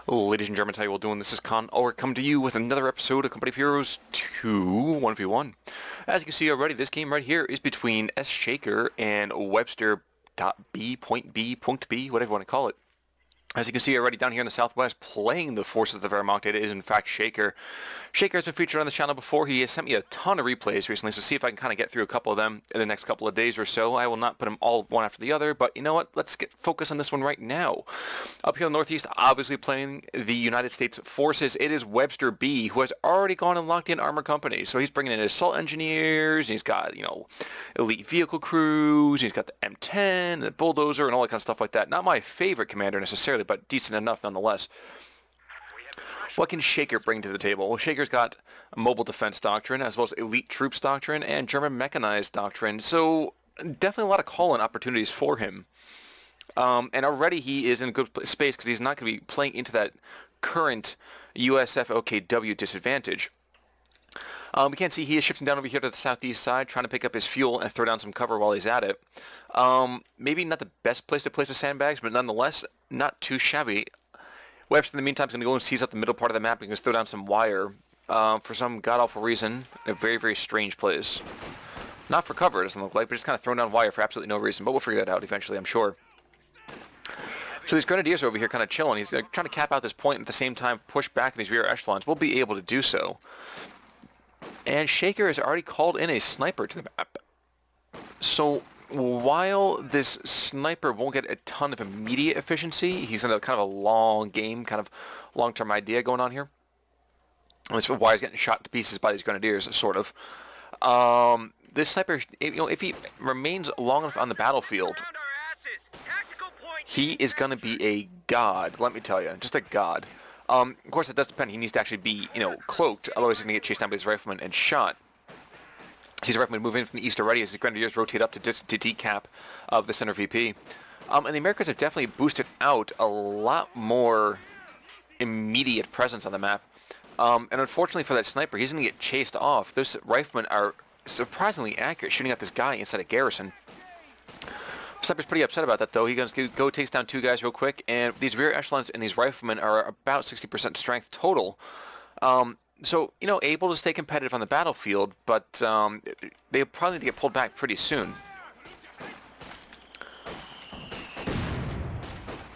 Ladies and gentlemen, how you all doing? This is Con Ulrich coming to you with another episode of Company of Heroes 2 1v1. As you can see already, this game right here is between SShaker and Webster.B, point B, punct B, whatever you want to call it. As you can see already down here in the southwest, playing the forces of the Wehrmacht, it is in fact Shaker. Shaker has been featured on the channel before. He has sent me a ton of replays recently, so see if I can kind of get through a couple of them in the next couple of days or so. I will not put them all one after the other, but you know what? Let's get focused on this one right now. Up here in the northeast, obviously playing the United States forces, it is Webster B, who has already gone and locked in armor company. So he's bringing in assault engineers, and he's got, you know, elite vehicle crews, and he's got the M10, the bulldozer, and all that kind of stuff like that. Not my favorite commander necessarily, but decent enough nonetheless. What can Shaker bring to the table? Well, Shaker's got a mobile defense doctrine, as well as elite troops doctrine, and German mechanized doctrine, so definitely a lot of call-in opportunities for him. And already he is in a good space because he's not going to be playing into that current USF OKW disadvantage. We can see he is shifting down over here to the southeast side, trying to pick up his fuel and throw down some cover while he's at it. Maybe not the best place to place the sandbags, but nonetheless, not too shabby. Webster, in the meantime, is going to go and seize up the middle part of the map and just throw down some wire. For some god-awful reason, a very, very strange place. Not for cover, it doesn't look like, but just kind of throwing down wire for absolutely no reason. But we'll figure that out eventually, I'm sure. So these grenadiers are over here kind of chilling. He's trying to cap out this point and at the same time push back these rear echelons. We'll be able to do so. And Shaker has already called in a sniper to the map. So while this sniper won't get a ton of immediate efficiency, he's in a kind of a long game, kind of long-term idea going on here. And that's why he's getting shot to pieces by these grenadiers, sort of. This sniper, you know, if he remains long enough on the battlefield, he is going to be a god, let me tell you, just a god. Of course, it does depend. He needs to actually be, you know, cloaked, otherwise he's going to get chased down by his rifleman and shot. Sees a rifleman move in from the east already as the grenadiers rotate up to decap of the center VP. And the Americans have definitely boosted out a lot more immediate presence on the map. And unfortunately for that sniper, he's going to get chased off. Those riflemen are surprisingly accurate, shooting at this guy inside a garrison. Sniper's pretty upset about that, though. He's going to go takes down two guys real quick, and these rear echelons and these riflemen are about 60% strength total. So, you know, able to stay competitive on the battlefield, but they probably need to get pulled back pretty soon.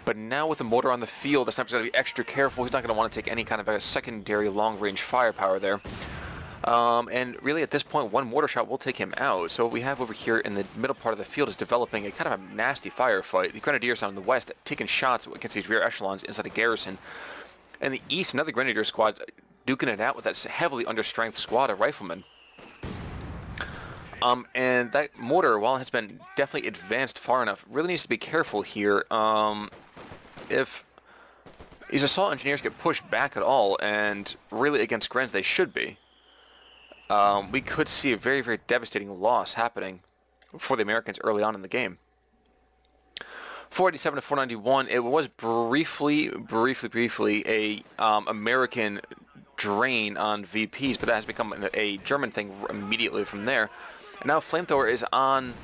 But now with the mortar on the field, the sniper's got to be extra careful. He's not going to want to take any kind of a secondary long-range firepower there. And really at this point, one mortar shot will take him out. So what we have over here in the middle part of the field is developing a kind of a nasty firefight. The grenadiers on the west taking shots against these rear echelons inside a garrison. And the east, another grenadier squad's duking it out with that heavily understrength squad of riflemen. And that mortar, while it has been definitely advanced far enough, really needs to be careful here. If these assault engineers get pushed back at all, and really against Grens they should be, we could see a very, very devastating loss happening for the Americans early on in the game. 487 to 491, it was briefly a American drain on VPs, but that has become a German thing immediately from there. And now Flamethrower is on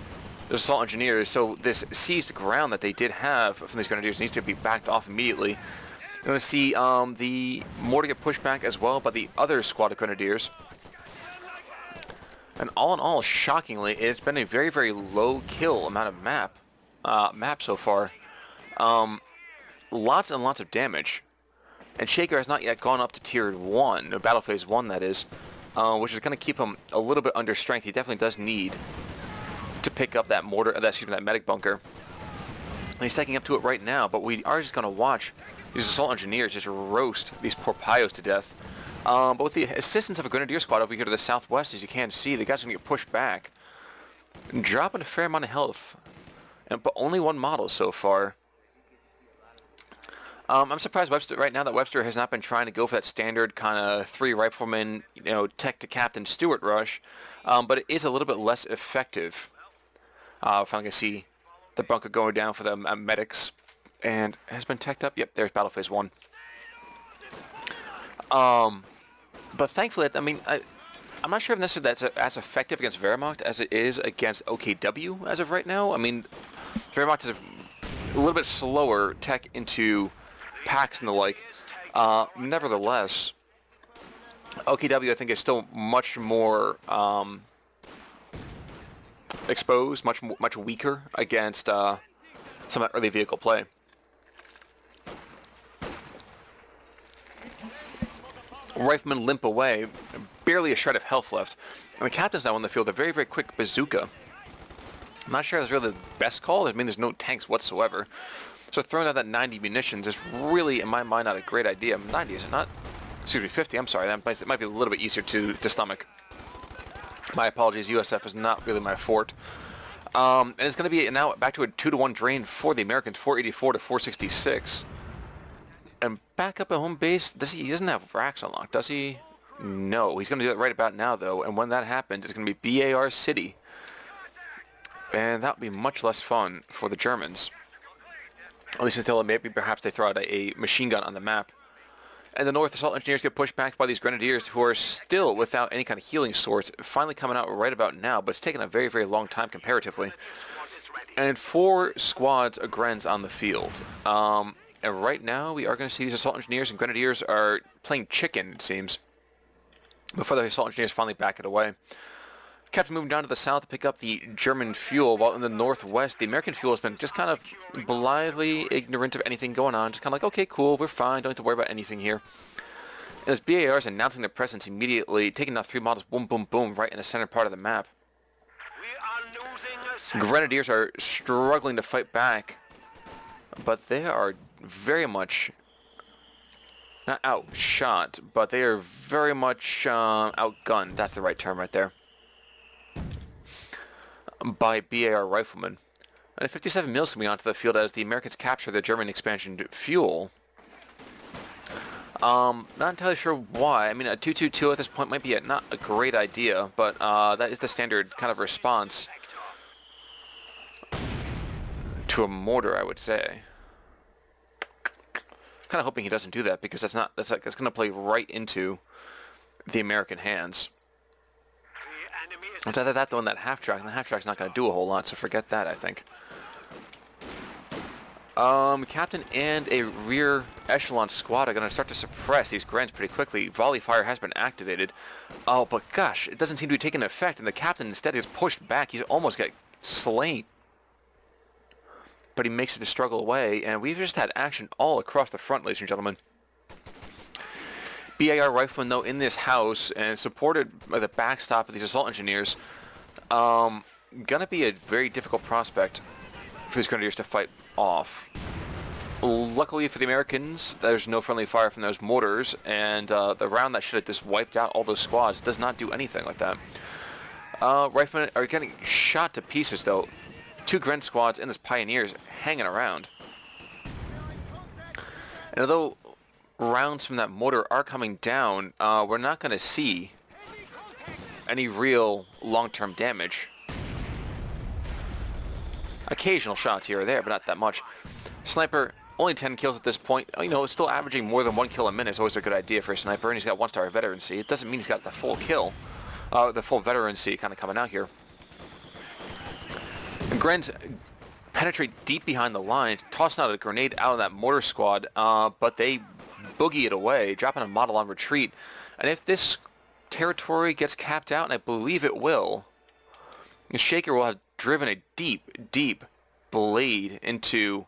the assault engineers, so this seized ground that they did have from these grenadiers needs to be backed off immediately. You're going to see the mortar get pushed back as well by the other squad of grenadiers. And all in all, shockingly, it's been a very, very low kill amount of map so far. Lots and lots of damage. And Shaker has not yet gone up to tier 1, or battle phase 1 that is, which is going to keep him a little bit under strength. He definitely does need to pick up that mortar, that medic bunker. And he's taking up to it right now, but we are just going to watch these assault engineers just roast these poor Pios to death. But with the assistance of a grenadier squad over here to the southwest, as you can see, the guys are going to get pushed back, dropping a fair amount of health, but only one model so far. I'm surprised Webster right now that Webster has not been trying to go for that standard kind of 3 riflemen, you know, tech to captain Stewart rush, but it is a little bit less effective. Finally going to see the bunker going down for the medics, and has been teched up. Yep, there's battle phase 1. But thankfully, I mean, I'm not sure if necessarily that's as effective against Wehrmacht as it is against OKW as of right now. I mean, Wehrmacht is a little bit slower tech into packs and the like. Nevertheless, OKW I think is still much more exposed, much weaker against some of that early vehicle play. Riflemen limp away, barely a shred of health left, and the captain's now on the field, a very, very quick bazooka. I'm not sure that's really the best call. I mean, there's no tanks whatsoever. So throwing out that 90 munitions is really, in my mind, not a great idea. 90, is it not? Excuse me, 50, I'm sorry. That might be a little bit easier to stomach. My apologies, USF is not really my fort. And it's going to be now back to a 2-to-1 drain for the Americans, 484 to 466. And back up at home base, he doesn't have racks unlocked, does he? No, he's going to do that right about now, though. And when that happens, it's going to be BAR City. And that will be much less fun for the Germans. At least until maybe perhaps they throw out a machine gun on the map. And the North Assault Engineers get pushed back by these Grenadiers, who are still without any kind of healing sorts, finally coming out right about now, but it's taken a very, very long time comparatively. And 4 squads of Grens on the field. And right now, we are going to see these Assault Engineers and Grenadiers are playing chicken, it seems, before the Assault Engineers finally back it away. Captain moving down to the south to pick up the German fuel, while in the northwest, the American fuel has been just kind of blithely ignorant of anything going on. Just kind of like, okay, cool, we're fine, don't have to worry about anything here. And as BAR is announcing their presence immediately, taking out 3 models, boom, boom, boom, right in the center part of the map. Grenadiers are struggling to fight back, but they are very much, not outshot, but they are very much outgunned. That's the right term right there. By BAR riflemen. And 57 mils coming onto the field as the Americans capture the German expansion fuel. Not entirely sure why. I mean, a 222 at this point might be not a great idea, but that is the standard kind of response to a mortar, I would say. Kind of hoping he doesn't do that, because that's going to play right into the American hands. It's either that though in that half track, and the half track's not going to do a whole lot, so forget that, I think. Captain and a rear echelon squad are going to start to suppress these Grens pretty quickly. Volley fire has been activated. Oh, but gosh, it doesn't seem to be taking effect, and the captain instead gets pushed back. He's almost got slain. But he makes it to struggle away, and we've just had action all across the front, ladies and gentlemen. BAR riflemen, though, in this house, and supported by the backstop of these assault engineers, gonna be a very difficult prospect for these Grenadiers to fight off. Luckily for the Americans, there's no friendly fire from those mortars, and the round that should have just wiped out all those squads does not do anything like that. Riflemen are getting shot to pieces, though. 2 Gren squads and this Pioneers hanging around. And although rounds from that mortar are coming down, we're not going to see any real long-term damage. Occasional shots here or there, but not that much. Sniper, only 10 kills at this point. You know, still averaging more than 1 kill a minute is always a good idea for a sniper, and he's got 1-star veterancy. It doesn't mean he's got the full kill, the full veterancy kind of coming out here. And Grens penetrate deep behind the lines, tossing out a grenade out of that mortar squad, but they boogie it away, dropping a model on retreat. And if this territory gets capped out, and I believe it will, SShaker will have driven a deep, deep blade into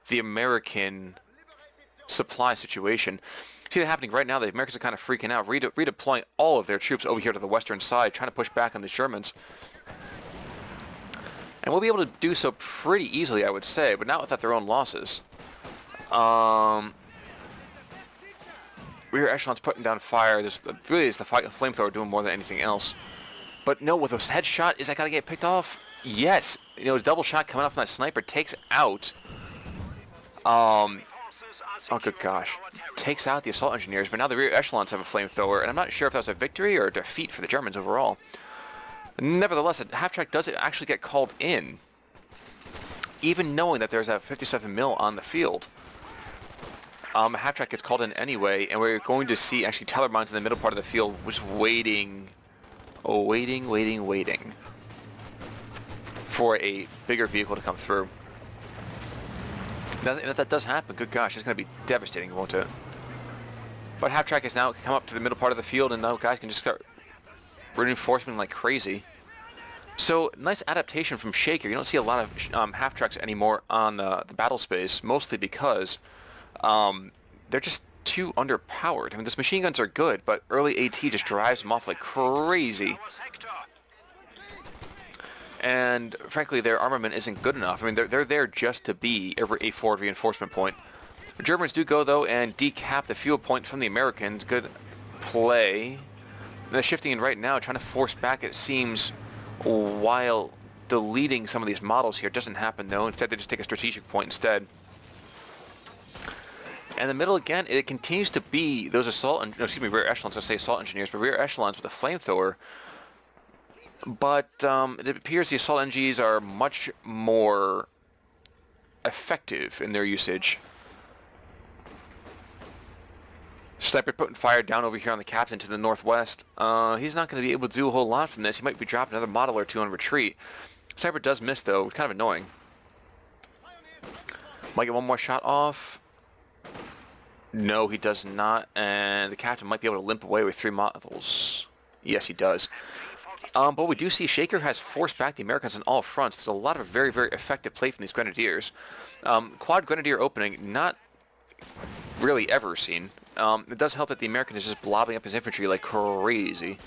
the American supply situation. See that happening right now. The Americans are kind of freaking out, redeploying all of their troops over here to the western side, trying to push back on the Germans. And we'll be able to do so pretty easily, I would say, but not without their own losses. Rear echelon's putting down fire. This really is the flamethrower doing more than anything else. But no, with a headshot, is that going to get picked off? Yes. You know, a double shot coming off from that sniper takes out... oh, good gosh. Takes out the assault engineers, but now the rear echelons have a flamethrower, and I'm not sure if that was a victory or a defeat for the Germans overall. Nevertheless, a half-track does actually get called in, even knowing that there's a 57 mil on the field. A half-track gets called in anyway, and we're going to see actually Teller mines in the middle part of the field, just waiting for a bigger vehicle to come through. And if that does happen, good gosh, it's going to be devastating, won't it? But half-track has now come up to the middle part of the field, and now guys can just start reinforcement like crazy. So, nice adaptation from Shaker. You don't see a lot of half-tracks anymore on the battle space, mostly because they're just too underpowered. I mean, those machine guns are good, but early AT just drives them off like crazy. And, frankly, their armament isn't good enough. I mean, they're there just to be a forward reinforcement point. The Germans do go, though, and decap the field point from the Americans. Good play. And they're shifting in right now, trying to force back, it seems, while deleting some of these models here. It doesn't happen, though. Instead, they just take a strategic point instead. And the middle, again, it continues to be those rear echelons. I say assault engineers, but rear echelons with a flamethrower. But it appears the assault NGs are much more effective in their usage. Sniper putting fire down over here on the captain to the northwest. He's not going to be able to do a whole lot from this. He might be dropping another model or two on retreat. Sniper does miss, though. Kind of annoying. Might get one more shot off. No, he does not. And the captain might be able to limp away with 3 models. Yes, he does. But we do see Shaker has forced back the Americans on all fronts. There's a lot of very, very effective play from these Grenadiers. Quad Grenadier opening, not really ever seen. It does help that the American is just blobbing up his infantry like crazy.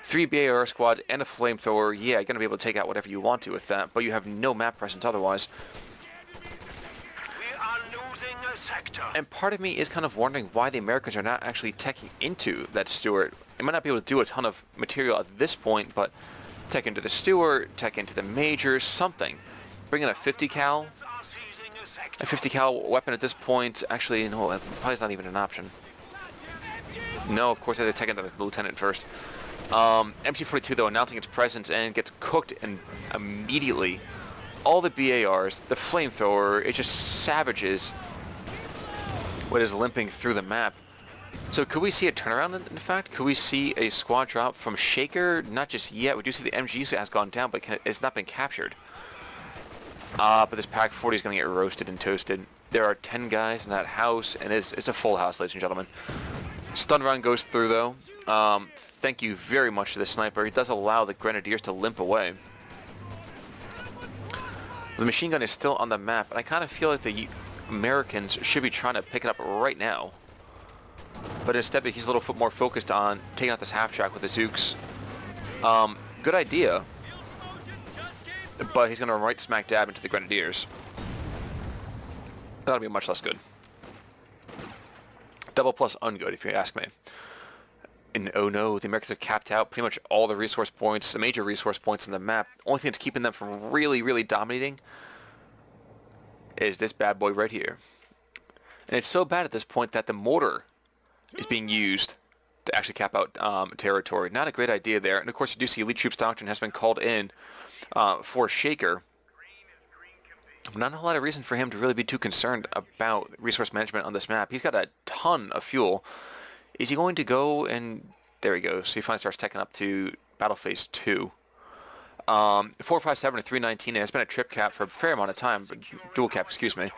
3 BAR squads and a flamethrower. Yeah, you're going to be able to take out whatever you want to with that, but you have no map presence otherwise. We are losing a sector. And part of me is kind of wondering why the Americans are not actually teching into that Stuart. They might not be able to do a ton of material at this point, but tech into the Stuart, tech into the Majors, something. Bring in a 50 cal. A 50 cal weapon at this point, actually, no, probably is not even an option. No, of course, I had to tech into the lieutenant first. MC-42, though, announcing its presence and gets cooked and immediately. All the BARs, the flamethrower, it just savages what is limping through the map. So could we see a turnaround, in fact? Could we see a squad drop from Shaker? Not just yet. We do see the MG has gone down, but it's not been captured. But this Pack 40 is going to get roasted and toasted. There are 10 guys in that house, and it's a full house, ladies and gentlemen. Stun run goes through, though. Thank you very much to the sniper. He does allow the Grenadiers to limp away. The machine gun is still on the map, and I kind of feel like the Americans should be trying to pick it up right now. But instead, he's a little more focused on taking out this half-track with the Zooks. Good idea. But he's going to run right smack dab into the Grenadiers. That'll be much less good. Double plus ungood, if you ask me. And oh no, the Americans have capped out pretty much all the resource points, the major resource points in the map. Only thing that's keeping them from really, really dominating is this bad boy right here. And it's so bad at this point that the mortar is being used to actually cap out territory. Not a great idea there. And of course, you do see Elite Troops Doctrine has been called in for Shaker. Not a whole lot of reason for him to really be too concerned about resource management on this map. He's got a ton of fuel. Is he going to go and... There he goes. So he finally starts teching up to Battle Phase 2. 457 to 319. It has been a trip cap for a fair amount of time. But dual cap, excuse me.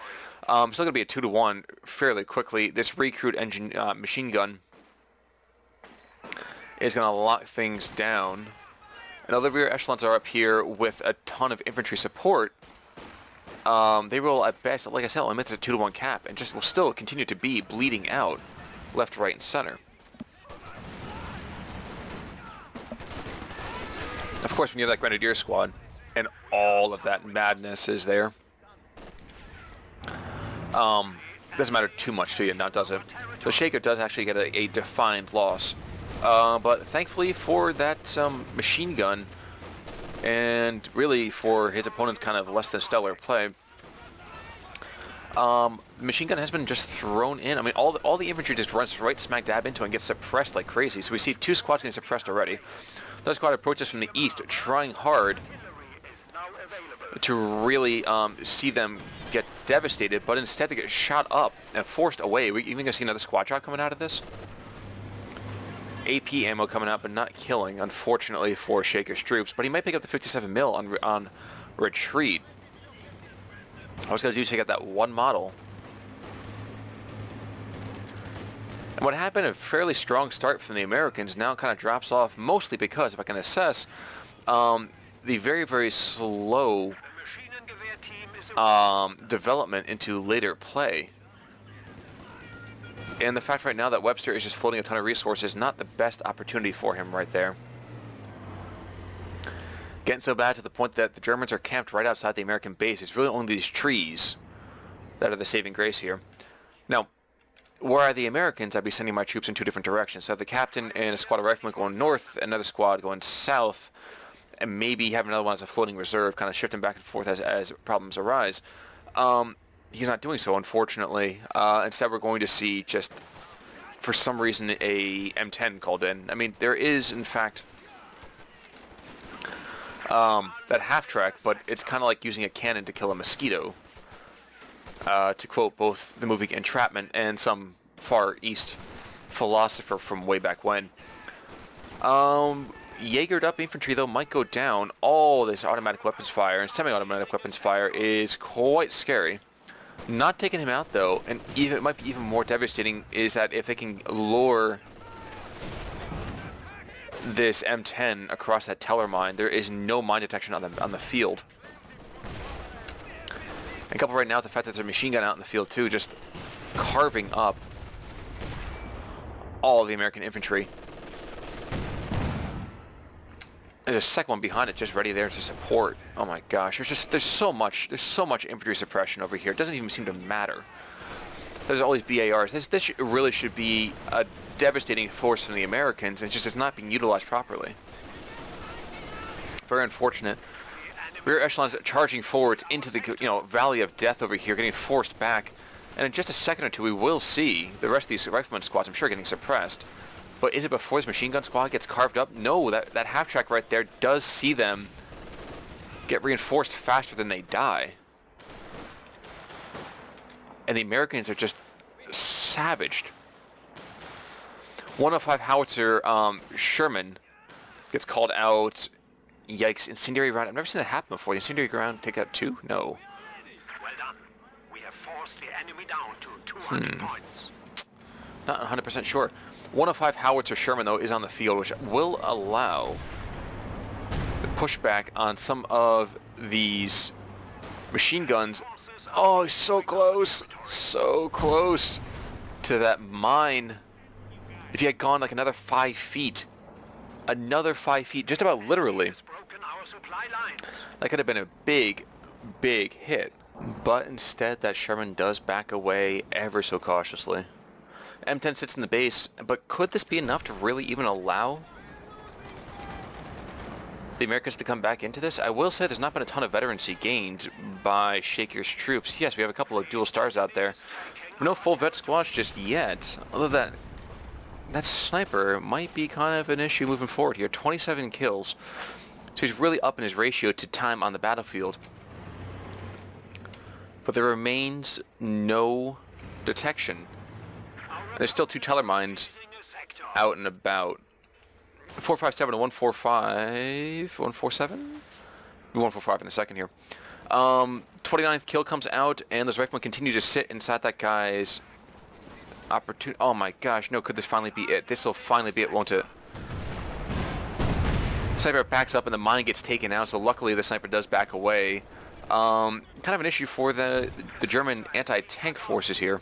Still going to be a 2-to-1 fairly quickly. This recruit engine machine gun is going to lock things down. And all the rear echelons are up here with a ton of infantry support. They roll at best, like I said, only it's a 2-to-1 cap, and just will still continue to be bleeding out left, right, and center. Of course, when you have that Grenadier squad, and all of that madness is there, doesn't matter too much to you now, does it? So Shaker does actually get a defined loss. But thankfully for that machine gun, and really for his opponent's kind of less than stellar play, the machine gun has been just thrown in. I mean, all the infantry just runs right smack dab into it and gets suppressed like crazy. So we see 2 squads getting suppressed already. Another squad approaches from the east, trying hard to really see them get devastated, but instead they get shot up and forced away. We even going to see another squad drop coming out of this. AP ammo coming out, but not killing, unfortunately, for Shaker's troops. But he might pick up the 57 mil on retreat. I was going to do is take out that one model. And what happened, a fairly strong start from the Americans, now kind of drops off, mostly because, if I can assess, the very, very slow development into later play. And the fact right now that Webster is just floating a ton of resources, not the best opportunity for him right there. Getting so bad to the point that the Germans are camped right outside the American base. It's really only these trees that are the saving grace here. Now, where are the Americans? I'd be sending my troops in two different directions. So I have the captain and a squad of riflemen going north, another squad going south, and maybe have another one as a floating reserve, kind of shifting back and forth as problems arise. He's not doing so, unfortunately. Instead, we're going to see just, for some reason, a M10 called in. I mean, there is, in fact, that half-track, but it's kind of like using a cannon to kill a mosquito, to quote both the movie Entrapment and some Far East philosopher from way back when. Jaegered up infantry, though, might go down. All this automatic weapons fire and semi-automatic weapons fire is quite scary. Not taking him out, though, and even it might be even more devastating, is that if they can lure this M10 across that teller mine, there is no mine detection on the field. And coupled right now with the fact that there's a machine gun out in the field too, just carving up all of the American infantry. There's a second one behind it just ready there to support. Oh my gosh, there's so much infantry suppression over here. It doesn't even seem to matter. There's all these BARs. This really should be a devastating force from the Americans, and it's not being utilized properly. Very unfortunate. Rear echelons charging forwards into the valley of death over here, getting forced back. And in just a second or two, we will see the rest of these rifleman squads, I'm sure, getting suppressed. But is it before this machine gun squad gets carved up? No, that half-track right there does see them get reinforced faster than they die. And the Americans are just savaged. 105 howitzer Sherman gets called out. Yikes, incendiary round. I've never seen that happen before. The incendiary round take out 2? No. Well done. We have forced the enemy down to 200 points. Not 100% sure. 105 howitzer Sherman, though, is on the field, which will allow the pushback on some of these machine guns. Oh, so close. So close to that mine. If he had gone like another 5 feet. Another 5 feet, just about literally. That could have been a big, big hit. But instead, that Sherman does back away ever so cautiously. M10 sits in the base, but could this be enough to really even allow the Americans to come back into this? I will say there's not been a ton of veterancy gained by Shaker's troops. Yes, we have a couple of dual stars out there. No full vet squads just yet. Although that sniper might be kind of an issue moving forward here. 27 kills. So he's really upping his ratio to time on the battlefield. But there remains no detection. There's still 2 teller mines out and about. 457 to 145. 147? 145 in a second here. 29th kill comes out, and those riflemen continue to sit inside that guy's opportunity. Oh my gosh, no, could this finally be it? This will finally be it, won't it? Sniper backs up and the mine gets taken out, so luckily the sniper does back away. Kind of an issue for the German anti-tank forces here.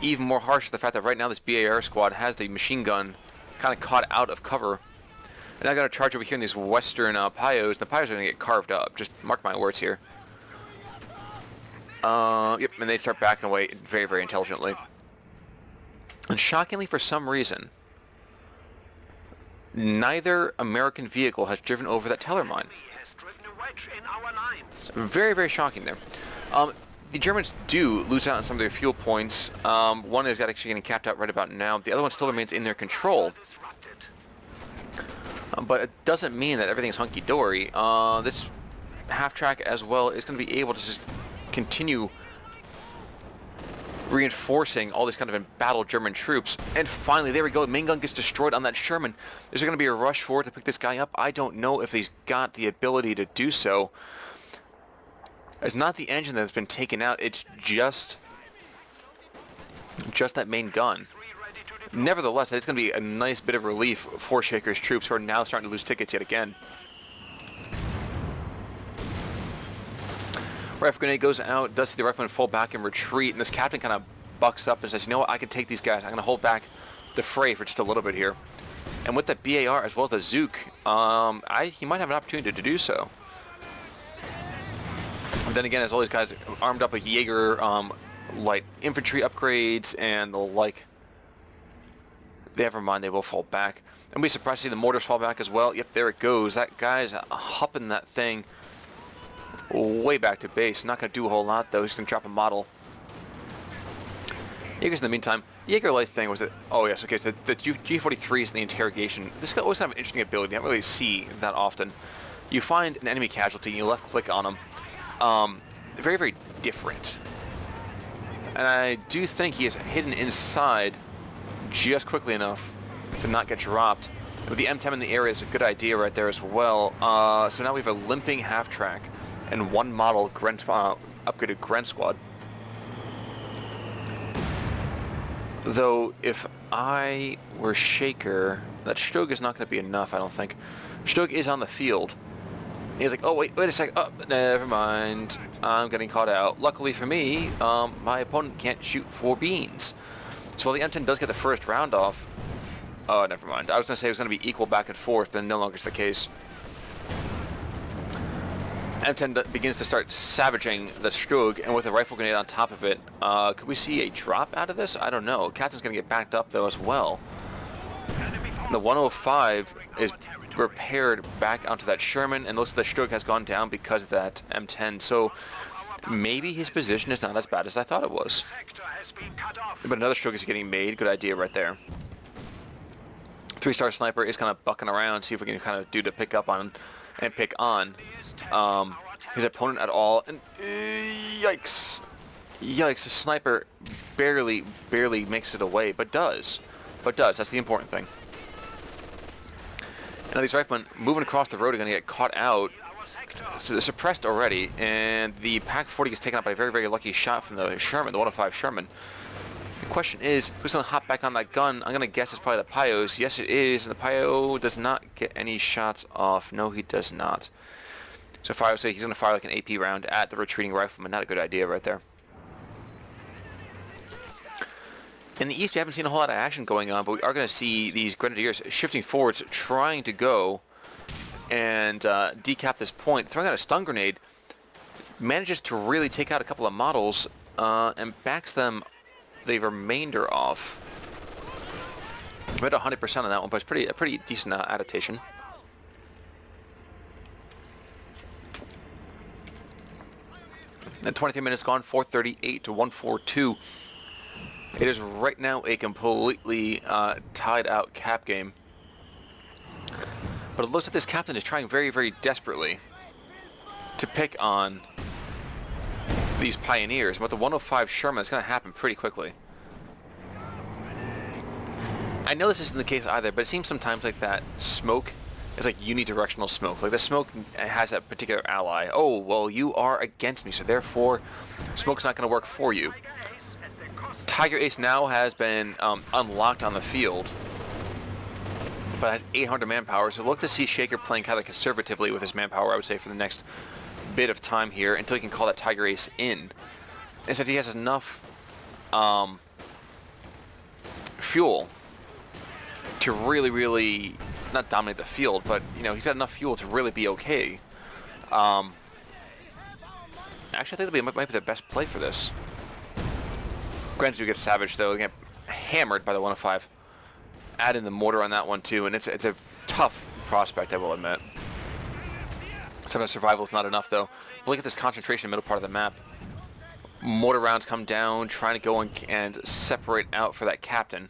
Even more harsh is the fact that right now this BAR squad has the machine gun kind of caught out of cover. And I got to charge over here in these western Pios. The Pios are going to get carved up. Just mark my words here. Yep, and they start backing away very, very intelligently. And shockingly, for some reason, neither American vehicle has driven over that teller mine. Very, very shocking there. The Germans do lose out on some of their fuel points. One is actually getting capped out right about now. The other one still remains in their control. But it doesn't mean that everything's hunky-dory. This half-track as well is going to be able to just continue reinforcing all these kind of embattled German troops. And finally, there we go. The main gun gets destroyed on that Sherman. Is there going to be a rush forward to pick this guy up? I don't know if he's got the ability to do so. It's not the engine that's been taken out. It's just that main gun. Nevertheless, it's going to be a nice bit of relief for Shaker's troops, who are now starting to lose tickets yet again. Rifle grenade goes out, does see the rifleman fall back and retreat, and this captain kind of bucks up and says, you know what, I can take these guys. I'm going to hold back the fray for just a little bit here. And with that BAR as well as the Zook, he might have an opportunity to do so. And then again, as all these guys armed up with Jaeger light infantry upgrades and the like, never mind, they will fall back. And we'll be surprised to see the mortars fall back as well. Yep, there it goes. That guy's hopping that thing way back to base. Not going to do a whole lot, though. He's going to drop a model. Jaeger's in the meantime. Jaeger light thing was it? Oh yes, okay. So the G43 is in the interrogation. This guy always have an interesting ability. You don't really see that often. You find an enemy casualty, and you left click on him. Very, very different. And I do think he is hidden inside just quickly enough to not get dropped. With the M10 in the area is a good idea right there as well. So now we have a limping half-track and one model upgraded Grunt Squad. Though, if I were Shaker, that Stug is not going to be enough, I don't think. Stug is on the field. He's like, oh, wait a sec. Oh, never mind. I'm getting caught out. Luckily for me, my opponent can't shoot for beans. So while the M10 does get the first round off... Oh, never mind. I was going to say it was going to be equal back and forth, but no longer is the case. M10 begins to start savaging the Stug, and with a rifle grenade on top of it, could we see a drop out of this? I don't know. Captain's going to get backed up, though, as well. The 105 is repaired back onto that Sherman, and looks like the Stug has gone down because of that M10. So maybe his position is not as bad as I thought it was. But another Stug is getting made. Good idea right there. 3-star sniper is kind of bucking around, see if we can kind of do to pick up on and pick on his opponent at all. And yikes. Yikes, the sniper barely makes it away, but does. That's the important thing. And now these riflemen moving across the road are going to get caught out. So they're suppressed already, and the Pak-40 gets taken out by a very, very lucky shot from the Sherman, the 105 Sherman. The question is, who's going to hop back on that gun? I'm going to guess it's probably the Pyos. Yes, it is, and the Pyo does not get any shots off. No, he does not. So if I would say he's going to fire like an AP round at the retreating rifleman, not a good idea right there. In the east, we haven't seen a whole lot of action going on, but we are going to see these grenadiers shifting forwards, trying to go and decap this point. Throwing out a stun grenade, manages to really take out a couple of models and backs them the remainder off. I'm at 100% on that one, but it's a pretty decent adaptation. And 23 minutes gone, 438 to 142. It is right now a completely tied out cap game. But it looks like this captain is trying very, very desperately to pick on these pioneers. And with the 105 Sherman, it's going to happen pretty quickly. I know this isn't the case either, but it seems sometimes like that smoke is like unidirectional smoke. Like the smoke has a particular ally. Oh, well, you are against me, so therefore smoke's not going to work for you. Tiger Ace now has been unlocked on the field, but has 800 manpower, so look to see Shaker playing kind of conservatively with his manpower, I would say, for the next bit of time here, until he can call that Tiger Ace in. And since he has enough fuel to really, not dominate the field, but, you know, he's got enough fuel to really be okay. Actually, I think it might be the best play for this. Granted, we get savaged, though. We get hammered by the 105. Add in the mortar on that one, too, and it's a tough prospect, I will admit. Sometimes survival is not enough, though. But look at this concentration in the middle part of the map. Mortar rounds come down, trying to go and separate out for that captain.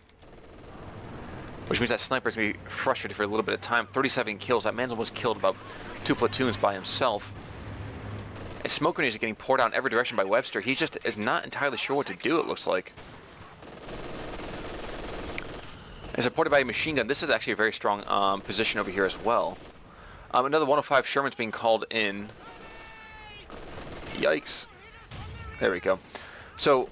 Which means that sniper's going to be frustrated for a little bit of time. 37 kills. That man almost killed about 2 platoons by himself. And smoke grenades are getting poured out in every direction by Webster. He just is not entirely sure what to do, it looks like. And supported by a machine gun. This is actually a very strong position over here as well. Another 105 Sherman's being called in. Yikes. There we go. So,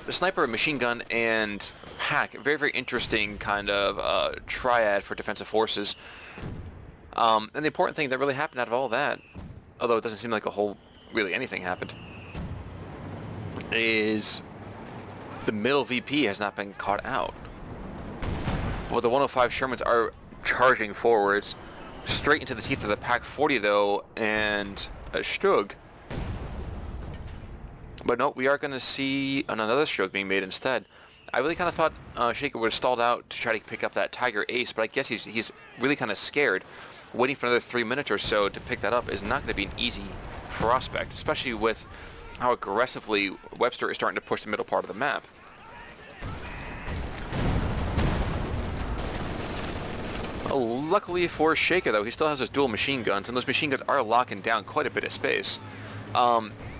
the sniper, machine gun, and pack, very, very interesting kind of triad for defensive forces. And the important thing that really happened out of all that, although it doesn't seem like a whole, really anything happened, is the middle VP has not been caught out. Well, the 105 Shermans are charging forwards, straight into the teeth of the Pack 40 though, and a Stug. But no, we are going to see another Stug being made instead. I really kind of thought Shaker would have stalled out to try to pick up that Tiger Ace, but I guess he's really kind of scared. Waiting for another 3 minutes or so to pick that up is not going to be an easy prospect, especially with how aggressively Webster is starting to push the middle part of the map. Luckily for Shaker, though, he still has those dual machine guns, and those machine guns are locking down quite a bit of space.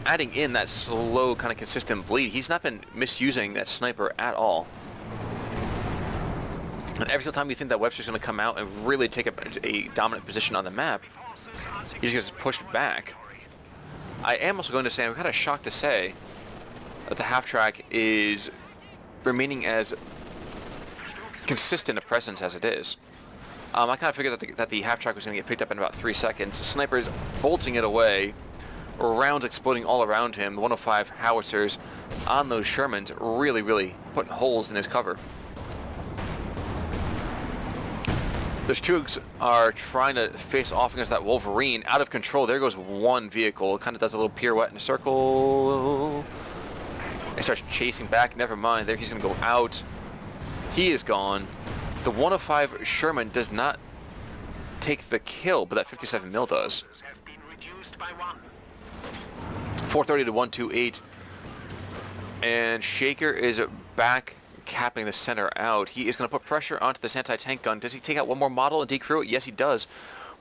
Adding in that slow, kind of consistent bleed, he's not been misusing that sniper at all. And every single time you think that Webster's going to come out and really take a dominant position on the map, he just gets pushed back. I am also going to say, I'm kind of shocked to say that the half-track is remaining as consistent a presence as it is. I kind of figured that the half-track was going to get picked up in about 3 seconds. Snipers bolting it away, rounds exploding all around him, the 105 howitzers on those Shermans really, really putting holes in his cover. The Stugs are trying to face off against that Wolverine. Out of control. There goes one vehicle. It kind of does a little pirouette in a circle. He starts chasing back. Never mind. There he's going to go out. He is gone. The 105 Sherman does not take the kill, but that 57 mil does. 430 to 128. And Shaker is back capping the center out. He is going to put pressure onto this anti-tank gun. Does he take out one more model and decrew it? Yes, he does.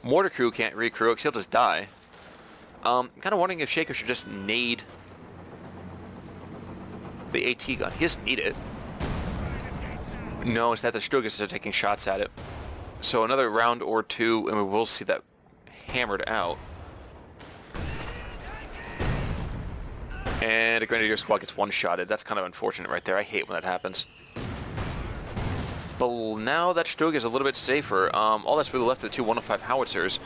Mortar crew can't recrew it, he'll just die. Kind of wondering if Shaker should just nade the AT gun. He doesn't need it. No, it's that the Strugers are taking shots at it. So another round or two, and we will see that hammered out. And a Grenadier squad gets one-shotted. That's kind of unfortunate right there. I hate when that happens. But now that Stug is a little bit safer, all that's really left are the two 105 howitzers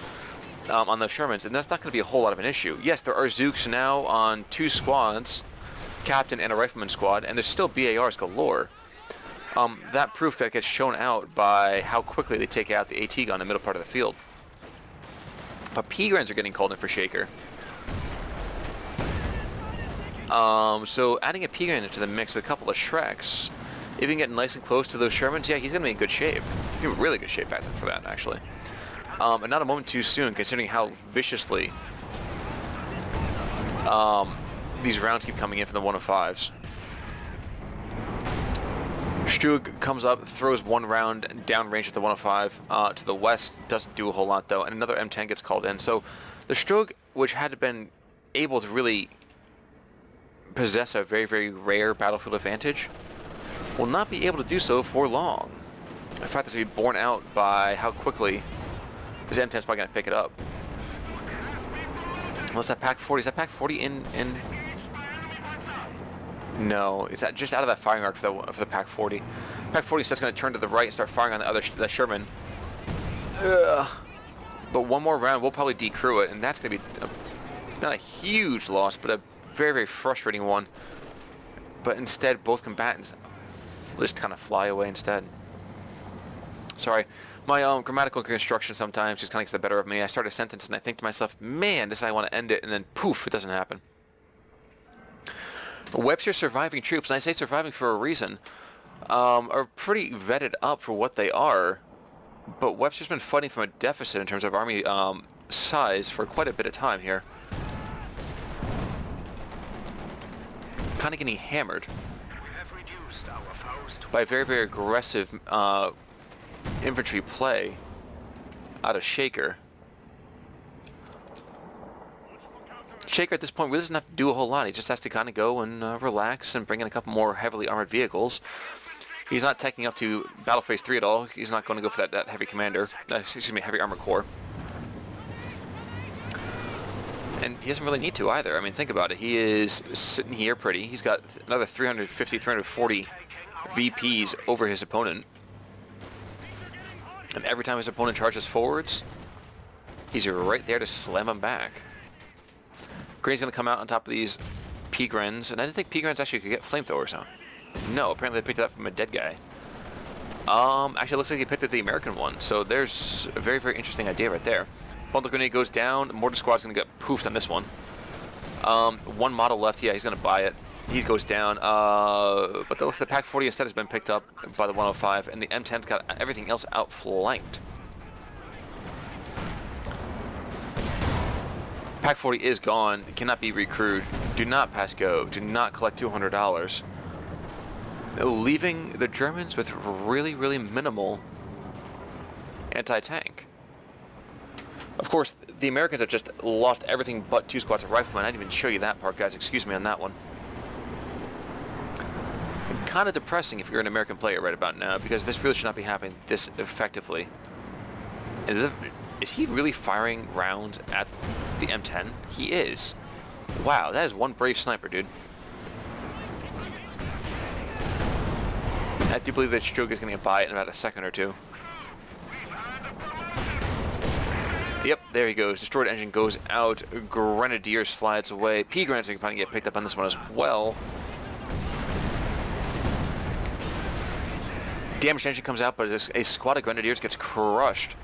on those Shermans, and that's not going to be a whole lot of an issue. Yes, there are Zooks now on two squads, Captain and a Rifleman squad, and there's still BARs galore. That proof that gets shown out by how quickly they take out the AT gun in the middle part of the field. But P-Grens are getting called in for Shaker. So adding a P-Gren into the mix with a couple of Shreks, even getting nice and close to those Shermans, yeah, he's going to be in good shape. He's in really good shape back then for that, actually. And not a moment too soon, considering how viciously these rounds keep coming in from the 105s. Stug comes up, throws one round downrange at the 105 to the west, doesn't do a whole lot though, and another M10 gets called in. So the Stug, which had been able to really possess a very, very rare battlefield advantage, will not be able to do so for long. In fact, this will be borne out by how quickly this M10 is probably going to pick it up. Unless that Pack 40, is that Pack 40 in? No, it's just out of that firing arc for the Pack 40. Pack 40 is just going to turn to the right and start firing on the Sherman. But one more round, we'll probably decrew it, and that's going to be not a huge loss, but a very, very frustrating one. But instead, both combatants will just kind of fly away instead. Sorry, my grammatical construction sometimes just kind of gets the better of me. I start a sentence and I think to myself, man, this is how I want to end it, and then poof, it doesn't happen. Webster's surviving troops, and I say surviving for a reason, are pretty vetted up for what they are, but Webster's been fighting from a deficit in terms of army size for quite a bit of time here. Kind of getting hammered by very, very aggressive infantry play out of Shaker. Shaker at this point really doesn't have to do a whole lot. He just has to kind of go and relax and bring in a couple more heavily armored vehicles. He's not taking up to Battle Phase 3 at all. He's not going to go for that heavy commander, excuse me, heavy armor corps. And he doesn't really need to either. I mean, think about it. He is sitting here pretty. He's got another 350, 340 VPs over his opponent. And every time his opponent charges forwards, he's right there to slam him back. Green's going to come out on top of these P-Grens. And I didn't think P-Grens actually could get flamethrowers on. No, apparently they picked it up from a dead guy. Actually, it looks like he picked up the American one. So there's a very, very interesting idea right there. Bundle grenade goes down. Mortar squad's going to get poofed on this one. One model left. Yeah, he's going to buy it. He goes down. But the looks the Pack 40 instead has been picked up by the 105, and the M10's got everything else outflanked. Pack 40 is gone. It cannot be recrewed. Do not pass go. Do not collect $200. Leaving the Germans with really, really minimal anti-tank. Of course, the Americans have just lost everything but 2 squads of riflemen. I didn't even show you that part, guys. Excuse me on that one. Kind of depressing if you're an American player right about now, because this really should not be happening this effectively. And is he really firing rounds at the M10? He is. Wow, that is one brave sniper, dude. I do believe that SShaker is going to get by it in about a second or two. Yep, there he goes. Destroyed engine goes out. Grenadier slides away. P-Grens are going to get picked up on this one as well. Damaged engine comes out, but a squad of Grenadiers gets crushed.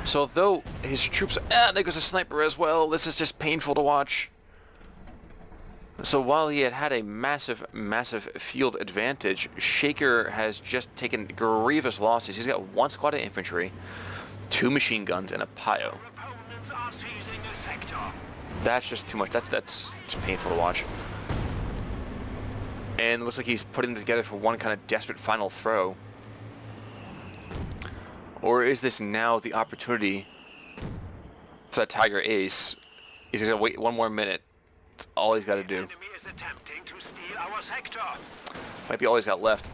So though his troops... there goes a sniper as well. This is just painful to watch. So while he had a massive, massive field advantage, SShaker has just taken grievous losses. He's got 1 squad of infantry, 2 machine guns, and a PIO. That's just too much. That's just painful to watch. And it looks like he's putting them together for one kind of desperate final throw. Or is this now the opportunity for that Tiger Ace? He's going to wait 1 more minute. That's all he's got to do. Might be all he's got left.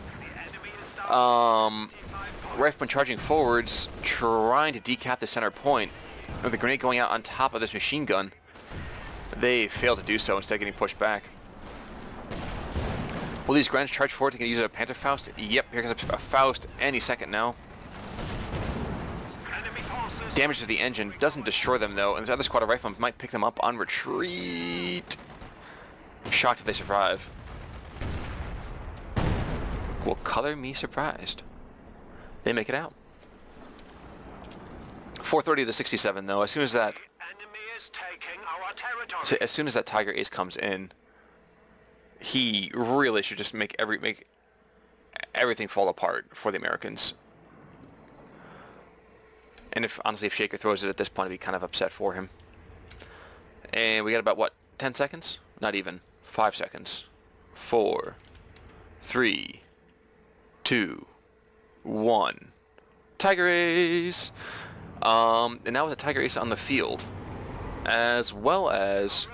Rifleman charging forwards, trying to decap the center point. With the grenade going out on top of this machine gun. They fail to do so, instead of getting pushed back. Will these Grens charge forward to use a Panzerfaust? Yep, here comes a Faust any second now. Damages the engine, doesn't destroy them though, and this other squad of riflemen might pick them up on retreat. Shocked if they survive. Well, color me surprised. They make it out. 430 to 67 though. As soon as that Tiger Ace comes in, he really should just make everything fall apart for the Americans. And honestly, if SShaker throws it at this point, I'd be kind of upset for him. And we got about, what, 10 seconds? Not even. 5 seconds. 4, 3, 2, 1. Tiger Ace! And now with the Tiger Ace on the field, as well as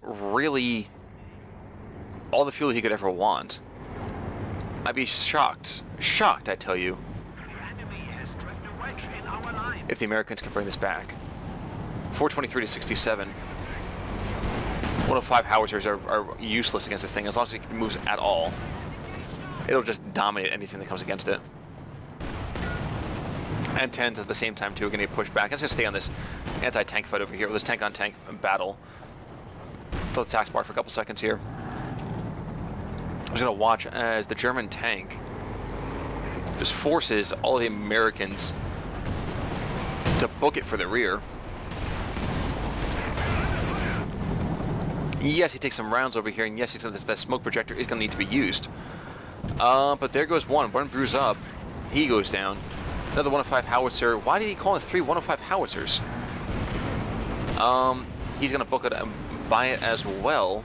really all the fuel he could ever want, I'd be shocked, I tell you, if the Americans can bring this back. 423 to 67. 105 howitzers are useless against this thing. As long as it moves at all, it'll just dominate anything that comes against it. M10s at the same time too are going to get pushed back. I'm just going to stay on this anti-tank fight over here, with this tank-on-tank battle. Throw the task bar for a couple seconds here. I'm just going to watch as the German tank just forces all of the Americans to book it for the rear. Yes, he takes some rounds over here, and yes, he said that smoke projector is going to need to be used. But there goes one. One brews up. He goes down. Another 105 howitzer. Why did he call in 3 105 howitzers? He's going to book it and buy it as well.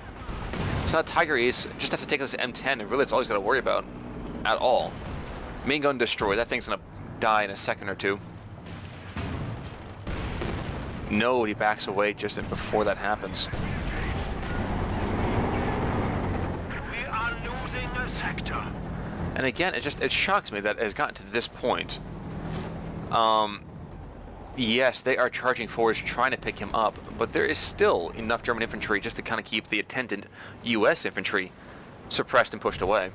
So that Tiger Ace just has to take this M10, and really that's all he's got to worry about at all. Main gun destroyed. That thing's going to die in a second or two. No, he backs away just before that happens. We are losing a sector. And again, it shocks me that it has gotten to this point. Yes, they are charging forwards, trying to pick him up, but there is still enough German infantry just to kind of keep the attendant U.S. infantry suppressed and pushed away.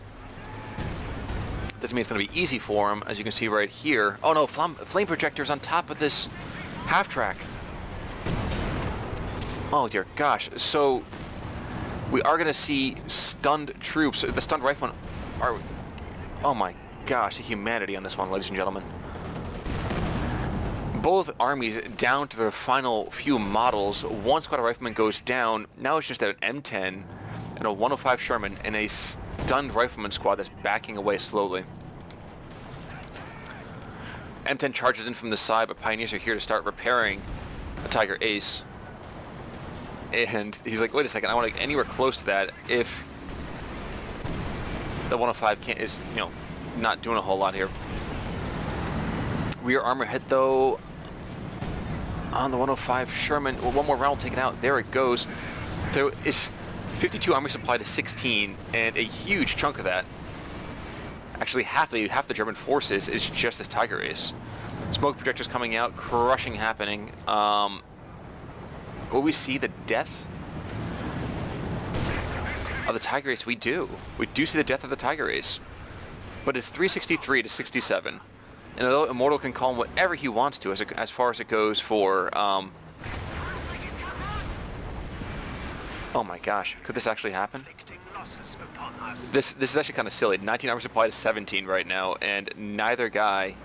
Doesn't mean it's going to be easy for him, as you can see right here. Oh no, flame projectors on top of this half-track. Oh dear gosh. So we are going to see stunned troops. The stunned riflemen are... Oh my gosh, the humanity on this one, ladies and gentlemen. Both armies down to their final few models. One squad of riflemen goes down. Now it's just an M10 and a 105 Sherman and a stunned rifleman squad that's backing away slowly. M10 charges in from the side, but Pioneers are here to start repairing a Tiger Ace. And he's like, wait a second, I want to get anywhere close to that if the 105 is, you know, not doing a whole lot here. Rear armor hit though on the 105 Sherman. Well, one more round will take it out. There it goes. There is 52 army supply to 16, and a huge chunk of that, actually half the German forces, is just this Tiger Ace. Smoke projectors coming out, crushing happening. Will we see the death of the Tiger Ace? We do. We do see the death of the Tiger Ace. But it's 363 to 67. And although Immortal can call him whatever he wants to as far as it goes for... oh my gosh, could this actually happen? This is actually kind of silly. 19 armor supply to 17 right now, and neither guy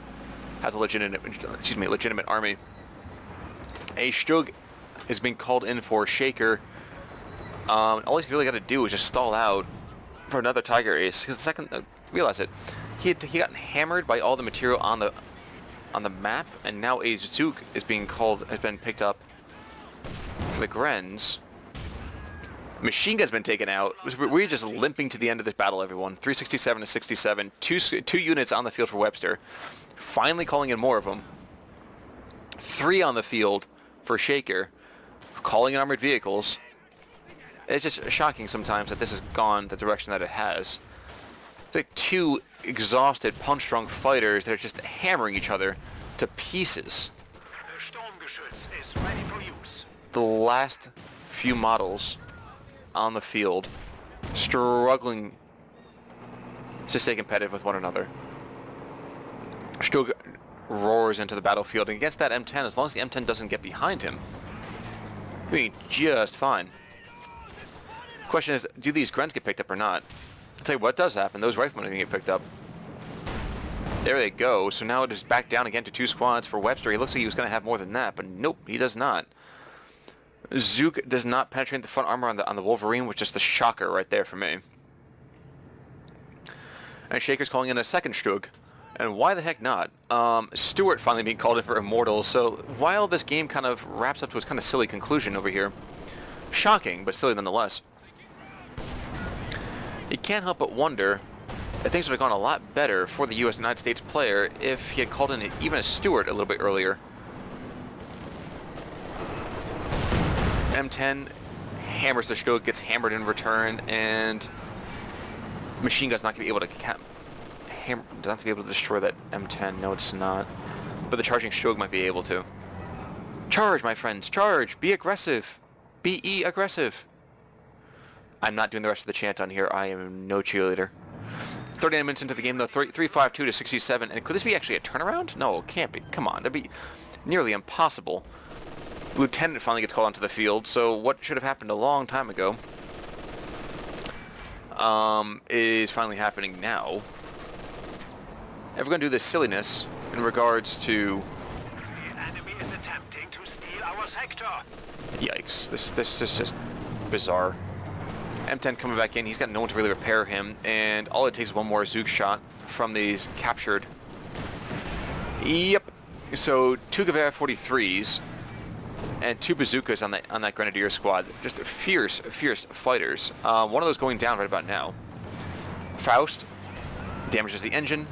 has a legitimate army. A Stug is being called in for SShaker. All he's really got to do is just stall out for another Tiger Ace. Because the second, realize it, he got hammered by all the material on the map, and now a Zook is being called, has been picked up for the Grens. Machine gun's been taken out. We're just limping to the end of this battle, everyone. 367 to 67. Two units on the field for Webster. Finally calling in more of them. 3 on the field for SShaker. Calling in armored vehicles. It's just shocking sometimes that this has gone the direction that it has. It's like 2 exhausted, punch-drunk fighters that are just hammering each other to pieces. The last few models on the field struggling to stay competitive with one another. Stug roars into the battlefield, and against that M10, as long as the M10 doesn't get behind him, doing just fine. Question is, do these Grens get picked up or not? I'll tell you what does happen. Those riflemen are going to get picked up. There they go. So now it is back down again to 2 squads for Webster. He looks like he was going to have more than that, but nope, he does not. Zook does not penetrate the front armor on the Wolverine, which is the shocker right there for me. And SShaker's calling in a second Stug. And why the heck not? Stewart finally being called in for Immortals. So while this game kind of wraps up to its kind of silly conclusion over here, shocking, but silly nonetheless, you can't help but wonder if things would have gone a lot better for the United States player if he had called in even a Stewart a little bit earlier. M10 hammers the Stug, gets hammered in return, and machine gun's not going to be able to destroy that M10. No, it's not. But the charging Stug might be able to. Charge, my friends, charge! Be aggressive! Be aggressive! I'm not doing the rest of the chant on here. I am no cheerleader. 39 minutes into the game, though, 352 to 67. And could this be actually a turnaround? No, it can't be. Come on, that'd be nearly impossible. Lieutenant finally gets called onto the field, so what should have happened a long time ago is finally happening now. If we're going to do this silliness in regards to... The enemy is attempting to steal our sector. Yikes, this is just bizarre. M10 coming back in, he's got no one to really repair him, and all it takes is one more Zook shot from these captured. Yep, so 2 Gewehr 43s and 2 bazookas on that Grenadier squad. Just fierce fighters. One of those going down right about now. Faust damages the engine.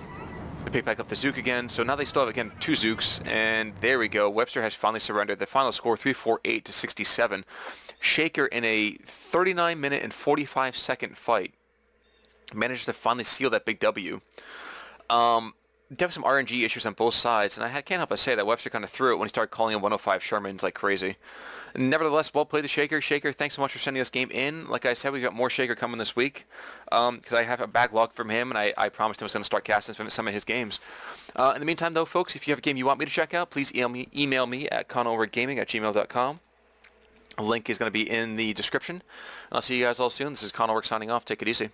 They pick back up the Zook again, so now they still have, again, 2 Zooks, and there we go. Webster has finally surrendered. The final score, 348 to 67. SShaker, in a 39-minute and 45-second fight, managed to finally seal that big W. definitely some RNG issues on both sides, and can't help but say that Webster kind of threw it when he started calling in 105 Shermans like crazy. Nevertheless, well played to Shaker. Shaker, thanks so much for sending this game in. Like I said, we got more Shaker coming this week because I have a backlog from him, and I promised him I was going to start casting some of his games. In the meantime, though, folks, if you have a game you want me to check out, please email me at conovergaming@gmail.com. A link is going to be in the description. I'll see you guys all soon. This is Conor signing off. Take it easy.